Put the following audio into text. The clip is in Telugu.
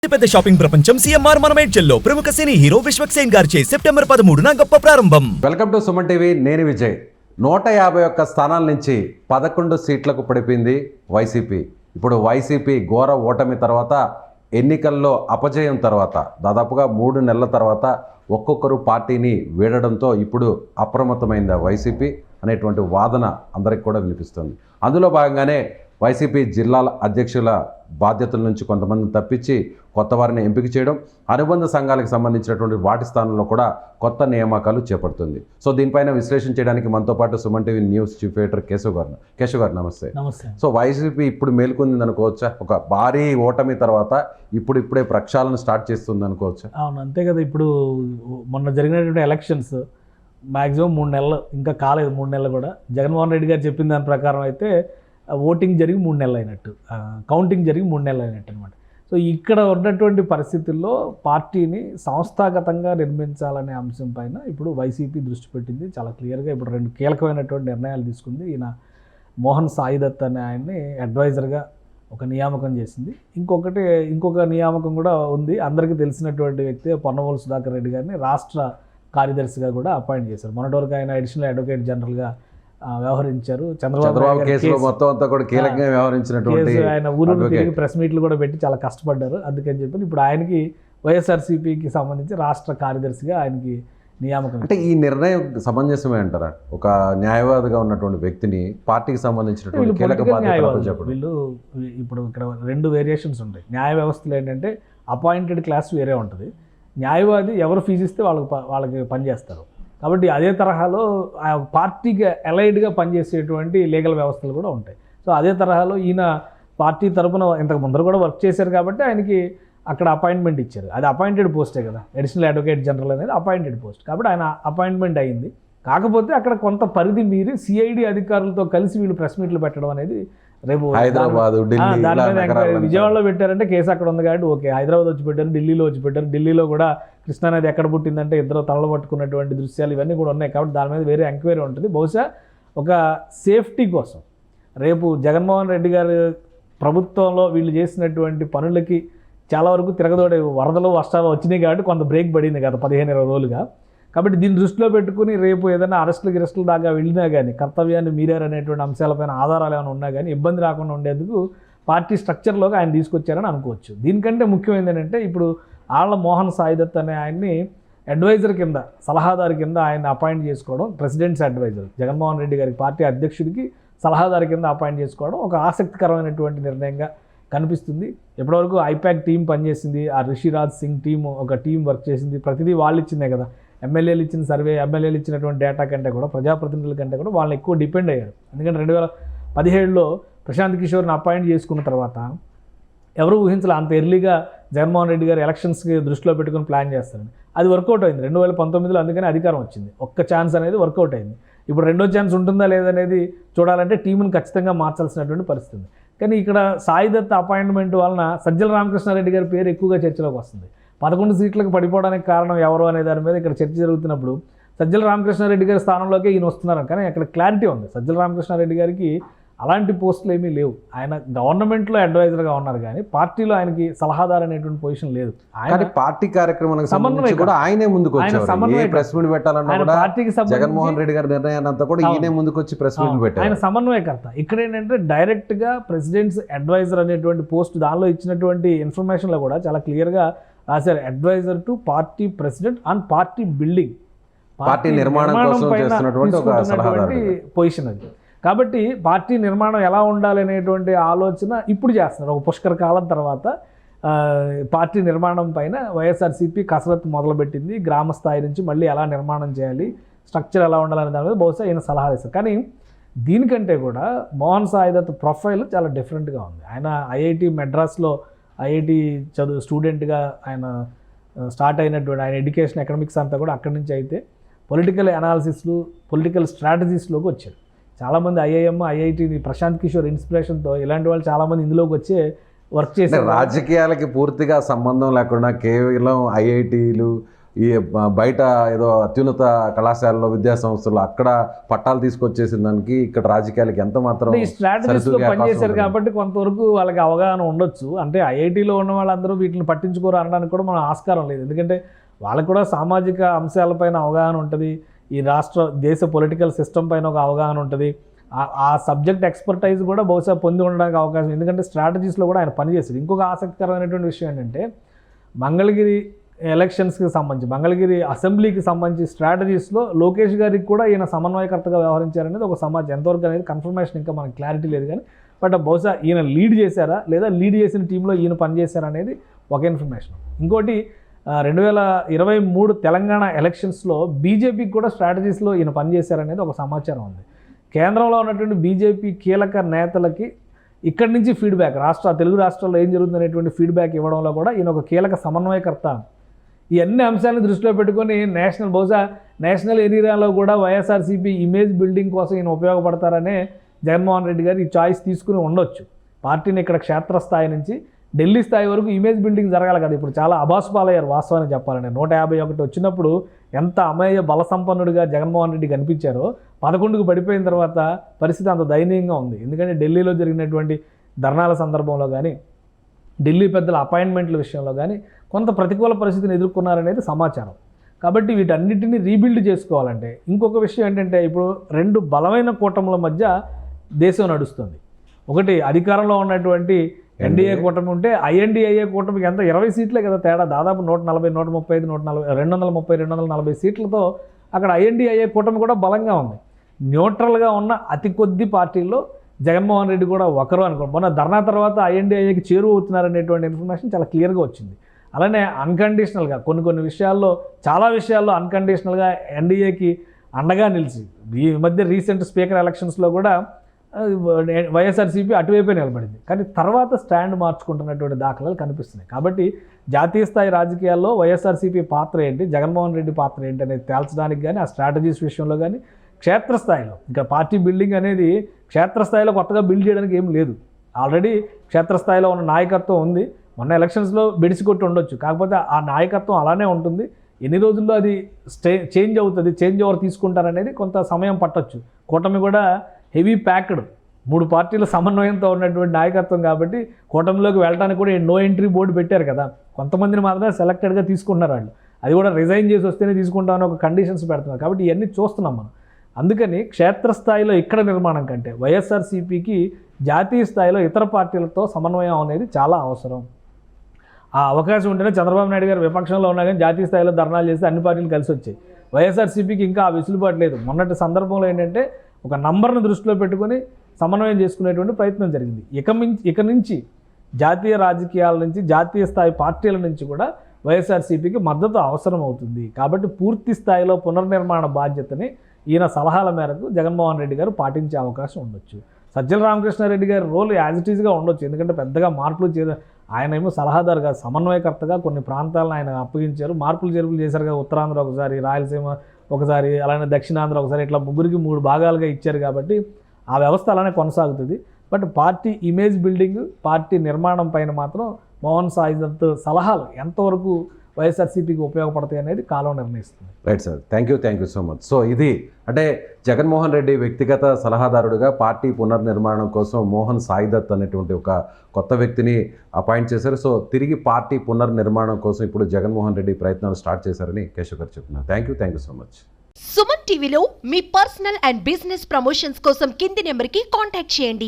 పెద్ద షాపింగ్ ప్రపంచం సిఎంఆర్ మనమేడ్చల్లో ప్రముఖ సినీ హీరో విశ్వక్సేన్ గారిచే సెప్టెంబర్ 13న గొప్ప ప్రారంభం. Welcome to Suman TV. నేను విజయ్. 151 స్థానాల నుంచి 11 సీట్లకు పడిపోయింది వైసీపీ. ఇప్పుడు వైసీపీ ఘోర ఓటమి తర్వాత, ఎన్నికల్లో అపజయం తర్వాత, దాదాపుగా 3 నెలల తర్వాత ఒక్కొక్కరు పార్టీని వీడడంతో ఇప్పుడు అప్రమత్తమైంది వైసీపీ అనేటువంటి వాదన అందరికి కూడా వినిపిస్తుంది. అందులో భాగంగానే వైసీపీ జిల్లాల అధ్యక్షుల బాధ్యతల నుంచి కొంతమందిని తప్పించి కొత్త వారిని ఎంపిక చేయడం, అనుబంధ సంఘాలకు సంబంధించినటువంటి వాటి స్థానంలో కూడా కొత్త నియామకాలు చేపడుతుంది. సో దీనిపైన విశ్లేషణ చేయడానికి మనతో పాటు Suman TV news chief editor Keshav గారు నమస్తే. నమస్తే. సో వైసీపీ ఇప్పుడు మేల్కొంది అనుకోవచ్చా? ఒక భారీ ఓటమి తర్వాత ఇప్పుడే ప్రక్షాళన స్టార్ట్ చేస్తుంది అనుకోవచ్చా? అవును, అంతే కదా. ఇప్పుడు మొన్న జరిగినటువంటి ఎలక్షన్స్ మ్యాక్సిమం 3 నెలలు, ఇంకా కాలేదు 3 నెలలు కూడా. జగన్మోహన్ రెడ్డి గారు చెప్పిన దాని ప్రకారం అయితే ఓటింగ్ జరిగి 3 నెలలు అయినట్టు, కౌంటింగ్ జరిగి 3 నెలలు అయినట్టు అనమాట. సో ఇక్కడ ఉన్నటువంటి పరిస్థితుల్లో పార్టీని సంస్థాగతంగా నిర్మించాలనే అంశం పైన ఇప్పుడు వైసీపీ దృష్టి పెట్టింది. చాలా క్లియర్గా ఇప్పుడు 2 కీలకమైనటువంటి నిర్ణయాలు తీసుకుంది. ఈయన మోహన్ సాయిదత్ అనే ఆయన్ని అడ్వైజర్గా ఒక నియామకం చేసింది. ఇంకొక నియామకం కూడా ఉంది. అందరికీ తెలిసినటువంటి వ్యక్తి పొన్నవోలు సుధాకర్ రెడ్డి గారిని రాష్ట్ర కార్యదర్శిగా కూడా అపాయింట్ చేశారు. మొన్నటి వరకు ఆయన అడిషనల్ అడ్వకేట్ జనరల్గా వ్యవహరించారు. చంద్రబాబు కేసులో మొత్తం అంతా కూడా కీలకంగా వ్యవహరించినటువంటి ఆయన ఊరు తిరిగి ప్రెస్ మీట్లు కూడా పెట్టి చాలా కష్టపడ్డారు. అందుకని చెప్పి ఇప్పుడు ఆయనకి వైఎస్ఆర్సీపీకి సంబంధించి రాష్ట్ర కార్యదర్శిగా ఆయనకి నియామకం. అంటే ఈ నిర్ణయం సమంజసమే అంటారా? ఒక న్యాయవాదిగా ఉన్నటువంటి వ్యక్తిని పార్టీకి సంబంధించినటువంటి కీలక బాధ్యతలు వీళ్ళు ఇప్పుడు ఇక్కడ 2 వేరియేషన్స్ ఉంటాయి. న్యాయ వ్యవస్థలో ఏంటంటే అపాయింటెడ్ క్లాస్ వేరే ఉంటుంది, న్యాయవాది ఎవరు ఫీజు ఇస్తే వాళ్ళకి పనిచేస్తారు. కాబట్టి అదే తరహాలో పార్టీకి అలైడ్గా పనిచేసేటువంటి లీగల్ వ్యవస్థలు కూడా ఉంటాయి. సో అదే తరహాలో ఈయన పార్టీ తరఫున ఇంతకు ముందర కూడా వర్క్ చేశారు కాబట్టి ఆయనకి అక్కడ అపాయింట్మెంట్ ఇచ్చారు. అది అపాయింటెడ్ పోస్టే కదా, అడిషనల్ అడ్వకేట్ జనరల్ అనేది అపాయింటెడ్ పోస్ట్. కాబట్టి ఆయన అపాయింట్మెంట్ అయ్యింది. కాకపోతే అక్కడ కొంత పరిధి మీరి సిఐడి అధికారులతో కలిసి వీళ్ళు ప్రెస్ మీట్లు పెట్టడం అనేది రేపు హైదరాబాద్, విజయవాడలో పెట్టారంటే కేసు అక్కడ ఉంది కాబట్టి ఓకే. హైదరాబాద్ వచ్చి పెట్టారు, ఢిల్లీలో వచ్చి పెట్టారు. ఢిల్లీలో కూడా కృష్ణానది ఎక్కడ పుట్టిందంటే ఇద్దరు తలలు పట్టుకున్నటువంటి దృశ్యాలు ఇవన్నీ కూడా ఉన్నాయి. కాబట్టి దాని మీద వేరే ఎంక్వైరీ ఉంటుంది. బహుశా ఒక సేఫ్టీ కోసం రేపు జగన్మోహన్ రెడ్డి గారు ప్రభుత్వంలో వీళ్ళు చేసినటువంటి పనులకి చాలా వరకు తిరగదోడే వరదలు వర్షాలు వచ్చినాయి కాబట్టి కొంత బ్రేక్ పడింది గత 15-20 రోజులుగా. కాబట్టి దీన్ని దృష్టిలో పెట్టుకుని రేపు ఏదైనా అరెస్టులు దాకా వెళ్ళినా కానీ, కర్తవ్యాన్ని మీరారనేటువంటి అంశాలపైన ఆధారాలు ఏమైనా ఉన్నా కానీ ఇబ్బంది రాకుండా ఉండేందుకు పార్టీ స్ట్రక్చర్లోకి ఆయన తీసుకొచ్చారని అనుకోవచ్చు. దీనికంటే ముఖ్యమైనది ఏంటంటే ఇప్పుడు ఆళ్ల మోహన్ సాయిదత్ అనే ఆయన్ని అడ్వైజర్ కింద, సలహాదారు కింద ఆయన అపాయింట్ చేసుకోవడం, ప్రెసిడెంట్స్ అడ్వైజర్ జగన్మోహన్ రెడ్డి గారికి పార్టీ అధ్యక్షుడికి సలహాదారు కింద అపాయింట్ చేసుకోవడం ఒక ఆసక్తికరమైనటువంటి నిర్ణయంగా కనిపిస్తుంది. ఎప్పటివరకు ఐపాక్ టీం పనిచేసింది, ఆ రిషిరాజ్ సింగ్ టీం ఒక టీం వర్క్ చేసింది. ప్రతిదీ వాళ్ళు ఇచ్చిందే కదా. ఎమ్మెల్యేలు ఇచ్చిన సర్వే, ఎమ్మెల్యేలు ఇచ్చినటువంటి డేటా కంటే కూడా, ప్రజాప్రతినిధుల కంటే కూడా వాళ్ళని ఎక్కువ డిపెండ్ అయ్యారు. ఎందుకంటే 2017లో ప్రశాంత్ కిషోర్ని అపాయింట్ చేసుకున్న తర్వాత ఎవరు ఊహించాలి అంత ఎర్లీగా జగన్మోహన్ రెడ్డి గారు ఎలక్షన్స్కి దృష్టిలో పెట్టుకుని ప్లాన్ చేస్తారని. అది వర్కౌట్ అయింది 2019లో. అందుకని అధికారం వచ్చింది. ఒక్క ఛాన్స్ అనేది వర్కౌట్ అయింది. ఇప్పుడు రెండో ఛాన్స్ ఉంటుందా లేదనేది చూడాలంటే టీంని ఖచ్చితంగా మార్చాల్సినటువంటి పరిస్థితి. కానీ ఇక్కడ సాయిదత్ అపాయింట్మెంట్ వలన సజ్జల రామకృష్ణారెడ్డి గారి పేరు ఎక్కువగా చర్చలోకి వస్తుంది. 11 సీట్లకు పడిపోవడానికి కారణం ఎవరు అనే దాని మీద ఇక్కడ చర్చ జరుగుతున్నప్పుడు సజ్జల రామకృష్ణారెడ్డి గారి స్థానంలోకి ఈయన వస్తున్నారు. కానీ అక్కడ క్లారిటీ ఉంది. సజ్జల రామకృష్ణారెడ్డి గారికి అలాంటి పోస్టులు ఏమీ లేవు. ఆయన గవర్నమెంట్లో అడ్వైజర్గా ఉన్నారు కానీ పార్టీలో ఆయనకి సలహాదారు అనేటువంటి పొజిషన్ లేదు. ఆయన పార్టీ కార్యక్రమానికి సంబంధించి కూడా ఆయనే ముందుకు వచ్చారు. ప్రెస్ మీట్ పెట్టాలన్నా కూడా పార్టీకి జగన్మోహన్ రెడ్డి గారి నిర్ణయాన్ని అంతా కూడా ఈయనే ముందుకు వచ్చి ప్రెస్ మీట్ పెట్టారు. ఆయన సమన్వయకర్త. ఇక్కడ ఏంటంటే డైరెక్ట్గా ప్రెసిడెంట్స్ అడ్వైజర్ అనేటువంటి పోస్ట్ దానిలో ఇచ్చినటువంటి ఇన్ఫర్మేషన్లో కూడా చాలా క్లియర్గా రాశారు. Advisor to party president on party building, party నిర్మాణం కోసం చేస్తున్నటువంటి ఒక సలహాదారు పొజిషన్ అది. కాబట్టి పార్టీ నిర్మాణం ఎలా ఉండాలి అనేటువంటి ఆలోచన ఇప్పుడు చేస్తున్నారు. ఒక పుష్కర కాలం తర్వాత పార్టీ నిర్మాణం పైన వైఎస్ఆర్సీపీ కసరత్తు మొదలుపెట్టింది. గ్రామ స్థాయి నుంచి మళ్ళీ ఎలా నిర్మాణం చేయాలి, స్ట్రక్చర్ ఎలా ఉండాలనే దాని మీద బహుశా ఈయన సలహాలు ఇస్తారు. కానీ దీనికంటే కూడా మోహన్ సాయిదత్ ప్రొఫైల్ చాలా డిఫరెంట్గా ఉంది. ఆయన ఐఐటి మెడ్రాస్లో ఐఐటి స్టూడెంట్గా ఆయన స్టార్ట్ అయినటువంటి ఆయన ఎడ్యుకేషన్ ఎకనామిక్స్ అంతా కూడా అక్కడి నుంచి అయితే పొలిటికల్ అనాలిసిస్లు, పొలిటికల్ స్ట్రాటజీస్లోకి వచ్చారు. చాలామంది ఐఐఎం, ఐఐటి ప్రశాంత్ కిషోర్ ఇన్స్పిరేషన్తో ఇలాంటి వాళ్ళు చాలామంది ఇందులోకి వచ్చే వర్క్ చేశారు. రాజకీయాలకి పూర్తిగా సంబంధం లేకుండా కేవలం ఐఐటీలు, ఈ బయట ఏదో అత్యున్నత కళాశాలలో విద్యా సంస్థల్లో అక్కడ పట్టాలు తీసుకొచ్చేసిన దానికి ఇక్కడ రాజకీయాలకి ఎంత మాత్రం ఈ స్ట్రాటజీస్లో పనిచేశారు కాబట్టి కొంతవరకు వాళ్ళకి అవగాహన ఉండొచ్చు. అంటే ఐఐటీలో ఉన్న వాళ్ళందరూ వీటిని పట్టించుకోరు అనడానికి కూడా మనం ఆస్కారం లేదు. ఎందుకంటే వాళ్ళకు కూడా సామాజిక అంశాలపైన అవగాహన ఉంటుంది, ఈ దేశ పొలిటికల్ సిస్టమ్ పైన ఒక అవగాహన ఉంటుంది, ఆ సబ్జెక్ట్ ఎక్స్పర్టైజ్ కూడా బహుశా పొంది ఉండడానికి అవకాశం. ఎందుకంటే స్ట్రాటజీస్లో కూడా ఆయన పనిచేస్తారు. ఇంకొక ఆసక్తికరమైనటువంటి విషయం ఏంటంటే మంగళగిరి ఎలక్షన్స్కి సంబంధించి, మంగళగిరి అసెంబ్లీకి సంబంధించి స్ట్రాటజీస్లో లోకేష్ గారికి కూడా ఈయన సమన్వయకర్తగా వ్యవహరించారనేది ఒక సమాచారం. ఎంతవరకు అనేది కన్ఫర్మేషన్ ఇంకా మనకు క్లారిటీ లేదు కానీ, బట్ బహుశా ఈయన లీడ్ చేశారా లేదా లీడ్ చేసిన టీంలో ఈయన పనిచేశారా అనేది ఒక ఇన్ఫర్మేషన్. ఇంకోటి 2023 తెలంగాణ ఎలక్షన్స్లో బీజేపీకి కూడా స్ట్రాటజీస్లో ఈయన పనిచేశారనేది ఒక సమాచారం ఉంది. కేంద్రంలో ఉన్నటువంటి బీజేపీ కీలక నేతలకి ఇక్కడి నుంచి ఫీడ్బ్యాక్, తెలుగు రాష్ట్రాల్లో ఏం జరుగుతుందనేటువంటి ఫీడ్బ్యాక్ ఇవ్వడంలో కూడా ఈయన ఒక కీలక సమన్వయకర్త. ఈ అన్ని అంశాలను దృష్టిలో పెట్టుకొని బహుశా నేషనల్ ఏరియాలో కూడా వైఎస్ఆర్సీపీ ఇమేజ్ బిల్డింగ్ కోసం ఈయన ఉపయోగపడతారనే జగన్మోహన్ రెడ్డి గారు ఈ చాయిస్ తీసుకుని ఉండొచ్చు. పార్టీని ఇక్కడ క్షేత్రస్థాయి నుంచి ఢిల్లీ స్థాయి వరకు ఇమేజ్ బిల్డింగ్ జరగాలి కదా. ఇప్పుడు చాలా అబాసుపాలయ్యారు వాస్తవాన్ని చెప్పాలంటే. 151 వచ్చినప్పుడు ఎంత అమేయ బల సంపన్నుడిగా జగన్మోహన్ రెడ్డి కనిపించారో 11కు పడిపోయిన తర్వాత పరిస్థితి అంత దయనీయంగా ఉంది. ఎందుకంటే ఢిల్లీలో జరిగినటువంటి ధర్నాల సందర్భంలో కానీ, ఢిల్లీ పెద్దల అపాయింట్మెంట్ల విషయంలో కానీ కొంత ప్రతికూల పరిస్థితిని ఎదుర్కొన్నారనేది సమాచారం. కాబట్టి వీటన్నిటిని రీబిల్డ్ చేసుకోవాలంటే ఇంకొక విషయం ఏంటంటే, ఇప్పుడు 2 బలమైన కూటముల మధ్య దేశం నడుస్తుంది. ఒకటి అధికారంలో ఉన్నటువంటి ఎన్డీఏ కూటమి ఉంటే, ఐఎన్డీఏ కూటమికి ఎంత 20 సీట్లే కదా తేడా. దాదాపు 140, 135, 140, 240 సీట్లతో అక్కడ ఐఎన్డీఏ కూటమి కూడా బలంగా ఉంది. న్యూట్రల్గా ఉన్న అతి కొద్ది పార్టీల్లో జగన్మోహన్ రెడ్డి కూడా ఒకరు మొన్న ధర్నా తర్వాత ఐఎన్డీఏకి చేరువ అవుతున్నారనేటువంటి ఇన్ఫర్మేషన్ చాలా క్లియర్గా వచ్చింది. అలానే అన్కండిషనల్గా కొన్ని విషయాల్లో, చాలా విషయాల్లో అన్కండిషనల్గా ఎన్డీఏకి అండగా నిలిచి, ఈ మధ్య రీసెంట్ స్పీకర్ ఎలక్షన్స్లో కూడా వైఎస్ఆర్సీపీ అటువైపే నిలబడింది. కానీ తర్వాత స్టాండ్ మార్చుకుంటున్నటువంటి దాఖలాలు కనిపిస్తున్నాయి. కాబట్టి జాతీయ స్థాయి రాజకీయాల్లో వైఎస్ఆర్సీపీ పాత్ర ఏంటి, జగన్మోహన్ రెడ్డి పాత్ర ఏంటి అనేది తేల్చడానికి కానీ, ఆ స్ట్రాటజీస్ విషయంలో కానీ, క్షేత్రస్థాయిలో ఇంకా పార్టీ బిల్డింగ్ అనేది క్షేత్రస్థాయిలో కొత్తగా బిల్డ్ చేయడానికి ఏం లేదు. ఆల్రెడీ క్షేత్రస్థాయిలో ఉన్న నాయకత్వం ఉంది. మొన్న ఎలక్షన్స్లో బెడిసికొట్టి ఉండొచ్చు, కాకపోతే ఆ నాయకత్వం అలానే ఉంటుంది. ఎన్ని రోజుల్లో అది చేంజ్ అవుతుంది, చేంజ్ ఓవర్ తీసుకుంటారనేది కొంత సమయం పట్టొచ్చు. కూటమి కూడా హెవీ ప్యాక్డ్ 3 పార్టీల సమన్వయంతో ఉన్నటువంటి నాయకత్వం కాబట్టి కూటమిలోకి వెళ్ళడానికి కూడా నో ఎంట్రీ బోర్డు పెట్టారు కదా. కొంతమందిని మాత్రమే సెలెక్టెడ్గా తీసుకున్నారు వాళ్ళు. అది కూడా రిజైన్ చేసి వస్తేనే తీసుకుంటామని ఒక కండిషన్స్ పెడుతున్నారు. కాబట్టి ఇవన్నీ చూస్తున్నాం మనం. అందుకని క్షేత్రస్థాయిలో ఇక్కడ నిర్మాణం కంటే వైఎస్ఆర్సీపీకి జాతీయ స్థాయిలో ఇతర పార్టీలతో సమన్వయం అనేది చాలా అవసరం. ఆ అవకాశం ఉంటేనే చంద్రబాబు నాయుడు గారు విపక్షంలో ఉన్నా కానీ జాతీయ స్థాయిలో ధర్నాలు చేస్తే అన్ని పార్టీలు కలిసి వచ్చాయి. వైఎస్ఆర్సీపీకి ఇంకా ఆ వెసులుబాటు లేదు. మొన్నటి సందర్భంలో ఏంటంటే ఒక నంబర్ను దృష్టిలో పెట్టుకొని సమన్వయం చేసుకునేటువంటి ప్రయత్నం జరిగింది. ఇక నుంచి జాతీయ రాజకీయాల నుంచి, జాతీయ స్థాయి పార్టీల నుంచి కూడా వైఎస్ఆర్సీపీకి మద్దతు అవసరం అవుతుంది. కాబట్టి పూర్తి స్థాయిలో పునర్నిర్మాణ బాధ్యతని ఈయన సలహాల మేరకు జగన్మోహన్ రెడ్డి గారు పాటించే అవకాశం ఉండొచ్చు. సజ్జల రామకృష్ణారెడ్డి గారి రోల్ యాజ్ ఇట్ ఈజ్గా ఉండొచ్చు. ఎందుకంటే పెద్దగా ఆయన ఏమో సలహాదారుగా, సమన్వయకర్తగా కొన్ని ప్రాంతాలను ఆయన అప్పగించారు. మార్పులు చేర్పులు చేశారుగా. ఉత్తరాంధ్ర ఒకసారి, రాయలసీమ ఒకసారి, అలానే దక్షిణాంధ్ర ఒకసారి, ఇట్లా 3 భాగాలుగా ఇచ్చారు. కాబట్టి ఆ వ్యవస్థ అలానే కొనసాగుతుంది. But party image building, party నిర్మాణం పైన మాత్రం మోహన్ సాయిదత్ సలహాలు ఎంతవరకు వైఎస్ఆర్సీపీకి ఉపయోగపడతాయి అనేది కాలం నిర్ణయిస్తుంది. Right sir, thank you so much. So ఇది అంటే జగన్మోహన్ రెడ్డి వ్యక్తిగత సలహాదారుడిగా పార్టీ పునర్నిర్మాణం కోసం మోహన్ సాయిదత్ అనేటువంటి ఒక కొత్త వ్యక్తిని అపాయింట్ చేశారు. సో తిరిగి పార్టీ పునర్నిర్మాణం కోసం ఇప్పుడు జగన్మోహన్ రెడ్డి ప్రయత్నాలు స్టార్ట్ చేశారని కేశవ్ గారు చెప్తున్నారు. Thank you so much. Suman టీవీలో మీ పర్సనల్ అండ్ బిజినెస్ ప్రమోషన్స్ కోసం కింది నెంబర్కి కాంటాక్ట్ చేయండి.